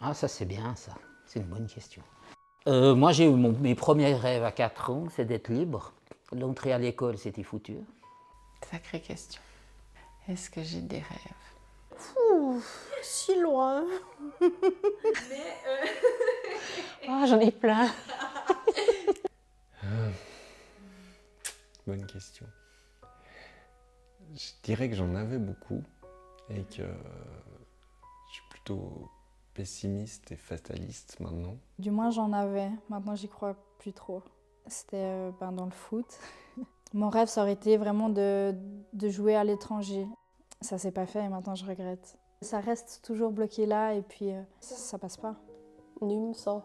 Ah, ça c'est bien ça, c'est une bonne question. Moi j'ai eu mes premiers rêves à 4 ans, c'est d'être libre. L'entrée à l'école c'était foutu. Sacrée question. Est-ce que j'ai des rêves? Ouh, si loin. Oh, j'en ai plein. Bonne question. Je dirais que j'en avais beaucoup et que je suis plutôt pessimiste et fataliste maintenant. Du moins j'en avais, maintenant j'y crois plus trop. C'était dans le foot. Mon rêve ça aurait été vraiment de jouer à l'étranger. Ça s'est pas fait et maintenant je regrette. Ça reste toujours bloqué là et puis ça passe pas. Nicht mehr so.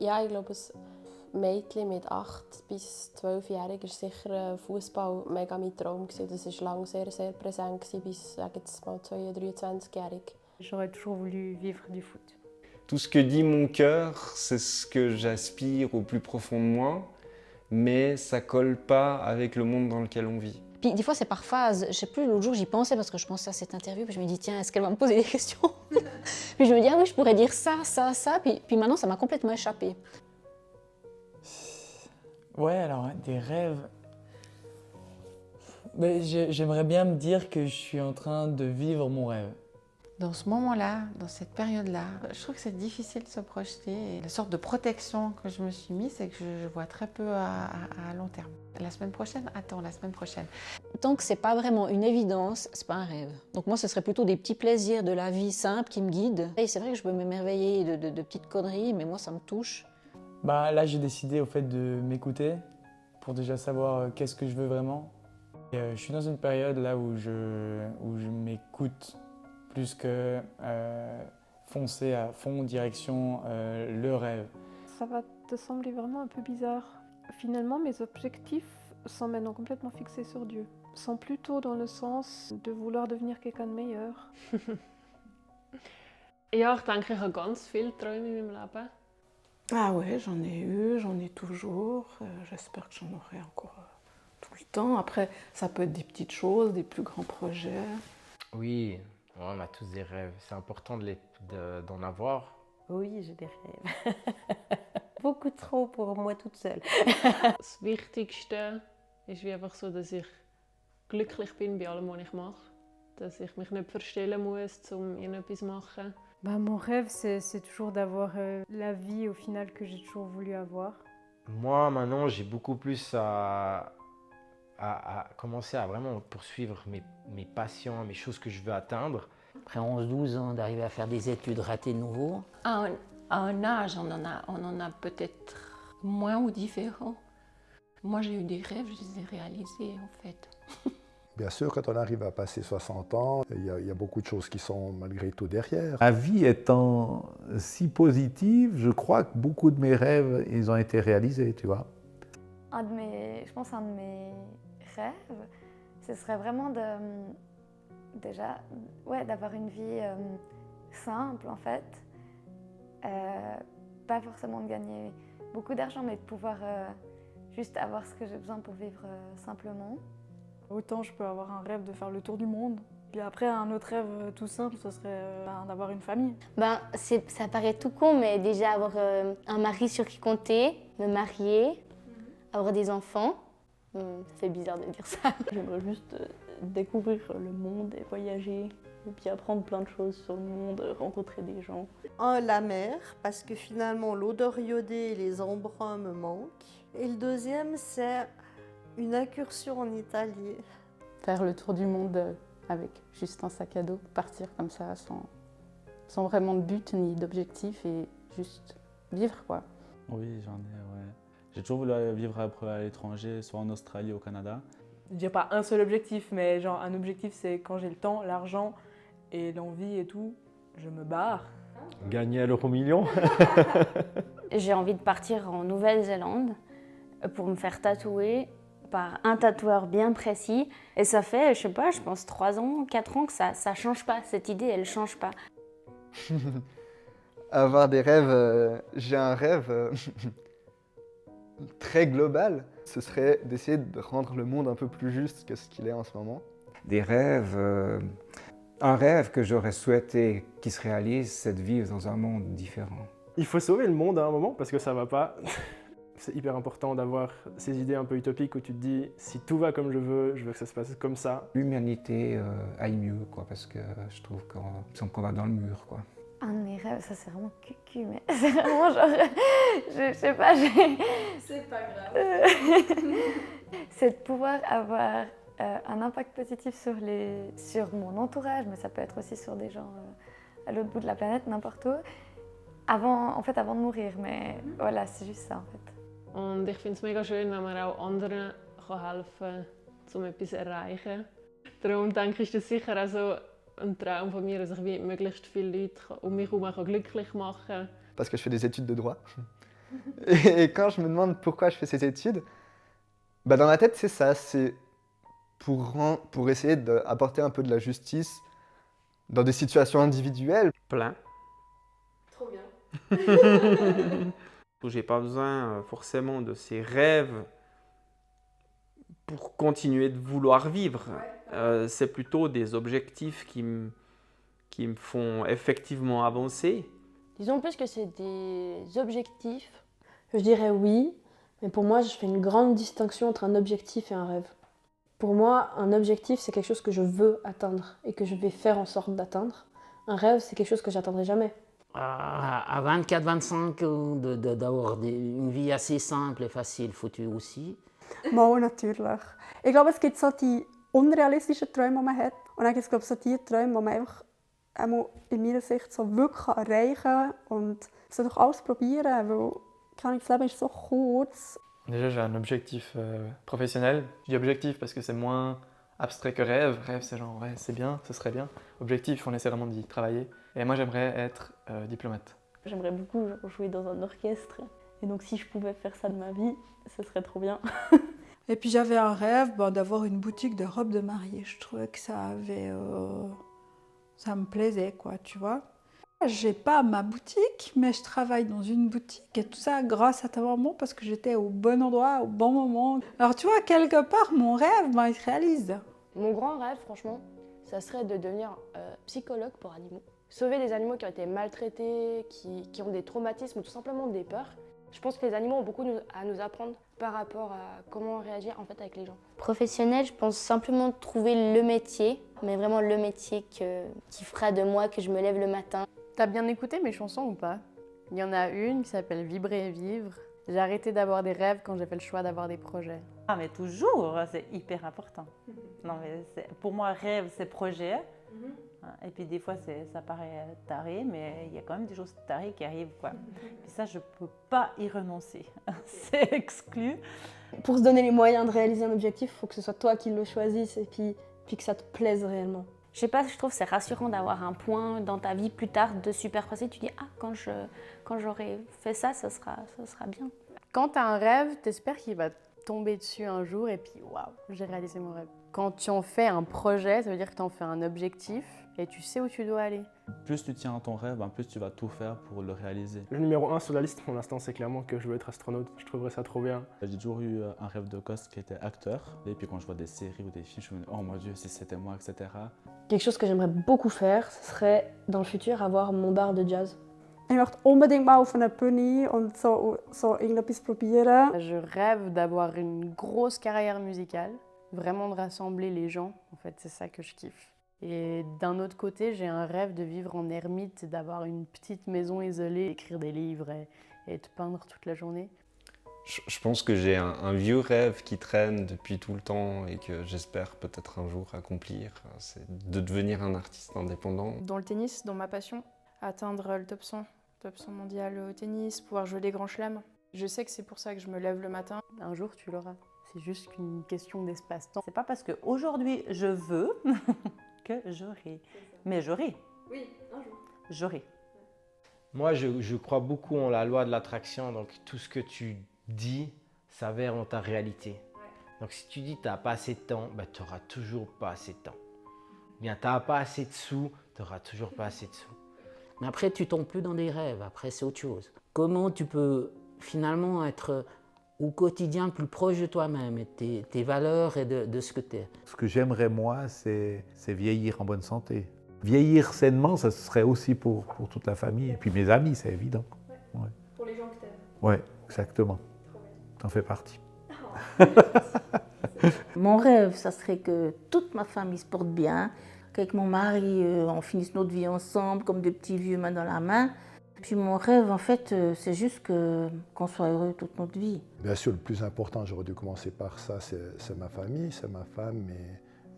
Ja, ich glaube, ein Mädchen mit 8 bis 12-jährig war sicher Fußball mega mein Traum. Das war lange sehr, sehr präsent bis, sage jetzt mal, 22-23-jährig. J'aurais toujours voulu vivre du foot. Tout ce que dit mon cœur, c'est ce que j'aspire au plus profond de moi, mais ça colle pas avec le monde dans lequel on vit. Puis des fois, c'est par phase. Je sais plus, l'autre jour, j'y pensais parce que je pensais à cette interview. Puis je me dis, tiens, est-ce qu'elle va me poser des questions? Puis je me dis, ah oui, je pourrais dire ça, ça, ça. Puis maintenant, ça m'a complètement échappé. Ouais, alors, des rêves. Mais j'aimerais bien me dire que je suis en train de vivre mon rêve. Dans ce moment-là, dans cette période-là, je trouve que c'est difficile de se projeter. Et la sorte de protection que je me suis mise, c'est que je vois très peu à long terme. La semaine prochaine, attends, la semaine prochaine. Tant que c'est pas vraiment une évidence, c'est pas un rêve. Donc moi, ce serait plutôt des petits plaisirs de la vie simple qui me guident. Et c'est vrai que je peux m'émerveiller de petites conneries, mais moi, ça me touche. Bah là, j'ai décidé au fait de m'écouter pour déjà savoir qu'est-ce que je veux vraiment. Et, je suis dans une période là où je m'écoute plus que foncer à fond direction le rêve. Ça va te sembler vraiment un peu bizarre. Finalement, mes objectifs sont maintenant complètement fixés sur Dieu. Sont plutôt dans le sens de vouloir devenir quelqu'un de meilleur. Ja, ich denke, ich habe ganz viele Träume in meinem Leben. Ah ouais, j'en ai eu, j'en ai toujours. J'espère que j'en aurai encore tout le temps. Après, ça peut être des petites choses, des plus grands projets. Oui, on a tous des rêves. C'est important d'en avoir. Oui, j'ai des rêves. Beaucoup trop pour moi toute seule. Das Wichtigste ist wie einfach so, dass ich glücklich bin bei allem, was ich mache. Dass ich mich nicht verstellen muss, um irgendetwas zu machen. Mon rêve, c'est toujours d'avoir la vie au final que j'ai toujours voulu avoir. Moi, maintenant, j'ai beaucoup plus à commencer à vraiment poursuivre mes passions, mes choses que je veux atteindre. Après 11-12 ans, d'arriver à faire des études ratées de nouveau. À un âge, on en a peut-être moins ou différents. Moi, j'ai eu des rêves, je les ai réalisés en fait. Bien sûr, quand on arrive à passer 60 ans, il y a beaucoup de choses qui sont malgré tout derrière. Ma vie étant si positive, je crois que beaucoup de mes rêves, ils ont été réalisés, tu vois. Je pense un de mes rêves, ce serait vraiment d'avoir une vie simple en fait. Pas forcément de gagner beaucoup d'argent, mais de pouvoir juste avoir ce que j'ai besoin pour vivre simplement. Autant je peux avoir un rêve de faire le tour du monde. Puis après, un autre rêve tout simple, ce serait d'avoir une famille. Ça paraît tout con, mais déjà avoir un mari sur qui compter, me marier, avoir des enfants. Ça fait bizarre de dire ça. J'aimerais juste découvrir le monde et voyager. Et puis apprendre plein de choses sur le monde, rencontrer des gens. La mer, parce que finalement l'odeur iodée et les embruns me manquent. Et le deuxième, c'est une incursion en Italie. Faire le tour du monde avec juste un sac à dos, partir comme ça sans vraiment de but ni d'objectif et juste vivre quoi. Oui, j'en ai, ouais. J'ai toujours voulu vivre à l'étranger, soit en Australie ou au Canada. Je dirais pas un seul objectif, mais genre un objectif c'est quand j'ai le temps, l'argent et l'envie et tout, je me barre. Gagner à l'euro-million. J'ai envie de partir en Nouvelle-Zélande pour me faire tatouer par un tatoueur bien précis. Et ça fait, je sais pas, je pense 3 ans, 4 ans que ça change pas. Cette idée, elle change pas. Avoir des rêves, j'ai un rêve très global. Ce serait d'essayer de rendre le monde un peu plus juste que ce qu'il est en ce moment. Des rêves, Un rêve que j'aurais souhaité qu'il se réalise, c'est de vivre dans un monde différent. Il faut sauver le monde à un moment parce que ça va pas. C'est hyper important d'avoir ces idées un peu utopiques où tu te dis si tout va comme je veux que ça se passe comme ça. L'humanité aille mieux, quoi, parce que je trouve qu'on va dans le mur, quoi. Un de mes rêves, ça c'est vraiment cucu, mais c'est vraiment genre, je sais pas, c'est pas grave. c'est de pouvoir avoir un impact positif sur mon entourage, mais ça peut être aussi sur des gens à l'autre bout de la planète, n'importe où, avant de mourir, mais voilà, c'est juste ça en fait. Und ich finde es mega schön, wenn man auch anderen helfen kann, um etwas zu erreichen. Darum denke ich, dass sicher auch so ein Traum von mir, dass ich wie möglichst viele Leute um mich herum glücklich machen kann. Parce que je fais des études de droit. Et quand je me demande pourquoi je fais ces études, bah dans ma tête c'est ça, c'est pour essayer d'apporter un peu de la justice dans des situations individuelles. Plein. Trop bien. J'ai pas besoin forcément de ces rêves pour continuer de vouloir vivre. C'est plutôt des objectifs qui me font effectivement avancer. Disons plus que c'est des objectifs. Je dirais oui, mais pour moi, je fais une grande distinction entre un objectif et un rêve. Pour moi, un objectif, c'est quelque chose que je veux atteindre et que je vais faire en sorte d'atteindre. Un rêve, c'est quelque chose que j'atteindrai jamais. À 24-25 ans, d'avoir une vie assez simple et facile, faut-tu aussi? Mal, natürlich. Ich glaube, es gibt so die unrealistischen Träume, die man hat. Und dann gibt es, glaube ich, so die Träume, die man einfach in meiner Sicht so wirklich erreichen kann. Und man soll doch alles probieren, weil das Leben ist so kurz. Déjà, j'ai un objectif professionnel. Je dis objectif parce que c'est moins abstrait que rêve. Rêve, c'est genre, ouais, c'est bien, ce serait bien. Objectif, on essaie vraiment d'y travailler. Et moi, j'aimerais être diplomate. J'aimerais beaucoup jouer dans un orchestre. Et donc, si je pouvais faire ça de ma vie, ce serait trop bien. Et puis, j'avais un rêve d'avoir une boutique de robes de mariée. Je trouvais que ça me plaisait, quoi, tu vois. J'ai pas ma boutique, mais je travaille dans une boutique et tout ça grâce à ta maman parce que j'étais au bon endroit, au bon moment. Alors tu vois, quelque part, mon rêve, il se réalise. Mon grand rêve, franchement, ça serait de devenir psychologue pour animaux. Sauver des animaux qui ont été maltraités, qui ont des traumatismes ou tout simplement des peurs. Je pense que les animaux ont beaucoup à nous apprendre par rapport à comment réagir en fait avec les gens. Professionnel, je pense simplement trouver le métier, mais vraiment le métier qui fera de moi que je me lève le matin. T'as bien écouté mes chansons ou pas? Il y en a une qui s'appelle Vibrer et vivre. J'ai arrêté d'avoir des rêves quand j'ai fait le choix d'avoir des projets. Ah mais toujours, c'est hyper important. Non mais pour moi, rêve, c'est projet. Et puis des fois, ça paraît taré, mais il y a quand même des choses tarées qui arrivent, quoi. Et ça, je peux pas y renoncer. C'est exclu. Pour se donner les moyens de réaliser un objectif, il faut que ce soit toi qui le choisisses et puis que ça te plaise réellement. Je sais pas, je trouve que c'est rassurant d'avoir un point dans ta vie plus tard de super précis. Tu dis, ah, quand j'aurai fait ça, ça sera bien. Quand tu as un rêve, tu espères qu'il va tomber dessus un jour et puis waouh, j'ai réalisé mon rêve. Quand tu en fais un projet, ça veut dire que tu en fais un objectif et tu sais où tu dois aller. Plus tu tiens à ton rêve, plus tu vas tout faire pour le réaliser. Le numéro 1 sur la liste pour l'instant, c'est clairement que je veux être astronaute. Je trouverais ça trop bien. J'ai toujours eu un rêve de gosse qui était acteur. Et puis quand je vois des séries ou des films, je me dis oh mon Dieu, si c'était moi, etc. Quelque chose que j'aimerais beaucoup faire, ce serait dans le futur avoir mon bar de jazz. Ich möchte unbedingt mal auf einer Bühne und so irgendetwas probieren. Je rêve d'avoir une grosse carrière musicale, vraiment de rassembler les gens. En fait, c'est ça que je kiffe. Et d'un autre côté, j'ai un rêve de vivre en ermite, d'avoir une petite maison isolée, écrire des livres et de peindre toute la journée. Je pense que j'ai un vieux rêve qui traîne depuis tout le temps et que j'espère peut-être un jour accomplir. C'est de devenir un artiste indépendant. Dans le tennis, dans ma passion, atteindre le top 100 mondial au tennis, pouvoir jouer des grands chelems. Je sais que c'est pour ça que je me lève le matin. Un jour, tu l'auras. C'est juste qu'une question d'espace-temps. C'est pas parce qu'aujourd'hui je veux que j'aurai. Mais j'aurai. Oui, un jour. J'aurai. Moi, je crois beaucoup en la loi de l'attraction. Donc, tout ce que tu dis s'avère en ta réalité. Ouais. Donc, si tu dis que tu n'as pas assez de temps, ben, tu n'auras toujours pas assez de temps. Bien, tu n'as pas assez de sous, tu n'auras toujours pas assez de sous. Mais après, tu tombes plus dans des rêves. Après, c'est autre chose. Comment tu peux finalement être au quotidien plus proche de toi-même et tes valeurs et de ce que tu es? Ce que j'aimerais, moi, c'est vieillir en bonne santé. Vieillir sainement, ça serait aussi pour toute la famille. Et puis mes amis, c'est évident. Ouais. Pour les gens que t'aimes. Oui, exactement. T'en fais partie. Mon rêve, ça serait que toute ma famille se porte bien, qu'avec mon mari, on finisse notre vie ensemble, comme des petits vieux main dans la main. Puis mon rêve, en fait, c'est juste qu'on soit heureux toute notre vie. Bien sûr, le plus important, j'aurais dû commencer par ça, c'est ma famille, c'est ma femme,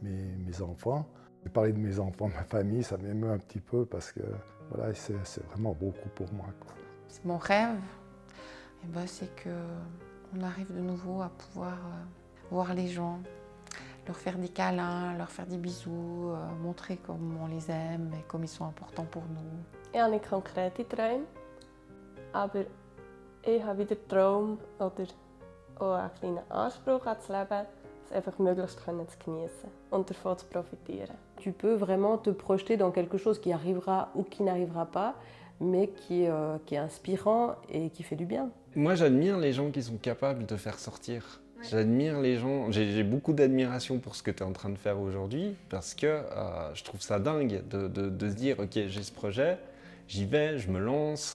mes enfants. Et parler de mes enfants, ma famille, ça m'émeut un petit peu parce que voilà, c'est vraiment beaucoup pour moi, quoi. Mon rêve, eh ben, c'est qu'on arrive de nouveau à pouvoir voir les gens, leur faire des câlins, leur faire des bisous, montrer comme on les aime et comme ils sont importants pour nous. Ich habe nicht konkrete Träume, aber ich habe wieder Traum oder auch einen kleinen Anspruch an das Leben, es einfach möglichst zu genießen und davon zu profitieren. Tu peux vraiment te projeter dans quelque chose qui arrivera ou qui n'arrivera pas, mais qui est inspirant et qui fait du bien. Moi, j'admire les gens qui sont capables de faire sortir. J'admire les gens, j'ai beaucoup d'admiration pour ce que tu es en train de faire aujourd'hui, parce que je trouve ça dingue de se dire, ok, j'ai ce projet, j'y vais, je me lance.